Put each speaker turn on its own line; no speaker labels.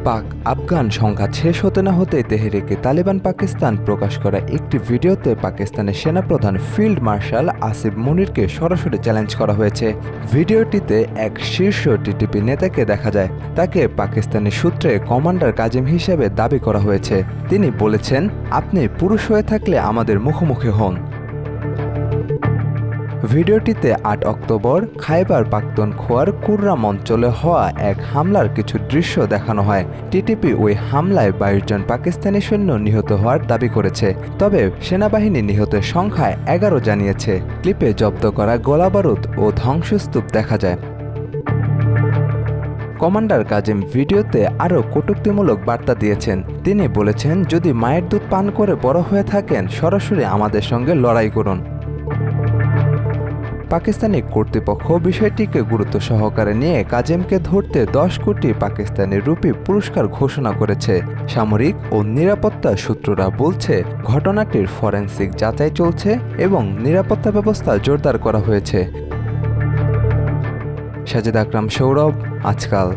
পাক আফগান সংঘাত শেষ হতে না হতেই তেহরিকে তালিবান পাকিস্তান প্রকাশ করা একটি ভিডিওতে পাকিস্তানের সেনাপ্রধান ফিল্ড মার্শাল আসিফ মুনিরকে সরাসরি চ্যালেঞ্জ করা হয়েছে। ভিডিওটিতে এক শীর্ষ টিটিপি নেতাকে দেখা যায়, তাকে পাকিস্তানি সূত্রে কমান্ডার কাজিম হিসেবে দাবি করা হয়েছে। তিনি বলেছেন, আপনি পুরুষ হয়ে থাকলে আমাদের মুখোমুখি হন। ভিডিওটিতে ৮ অক্টোবর খাইবার পাখতুনখোয়ার কুররাম অঞ্চলে হওয়া এক হামলার কিছু দৃশ্য দেখানো হয়। টিটিপি ওই হামলায় ২২ জন পাকিস্তানি সৈন্য নিহত হওয়ার দাবি করেছে, তবে সেনাবাহিনী নিহতের সংখ্যা ১১ জানিয়েছে। ক্লিপে জব্দ করা গোলাবারুদ ও ধ্বংসস্তূপ দেখা যায়। কমান্ডার কাজিম ভিডিওতে আরও কটূক্তিমূলক বার্তা দিয়েছেন। তিনি বলেছেন, যদি মায়ের দুধ পান করে বড় হয়ে থাকেন, সরাসরি আমাদের সঙ্গে লড়াই করুন। পাকিস্তানি কর্তৃপক্ষ বিষয়টিকে গুরুত্ব সহকারে নিয়ে কাজিমকে ধরতে ১০ কোটি পাকিস্তানি রুপি পুরস্কার ঘোষণা করেছে। সামরিক ও নিরাপত্তা সূত্ররা বলছে, ঘটনাটির ফরেনসিক যাচাই চলছে এবং নিরাপত্তা ব্যবস্থা জোরদার করা হয়েছে। সাজিদ আকরাম সৌরভ, আজকাল।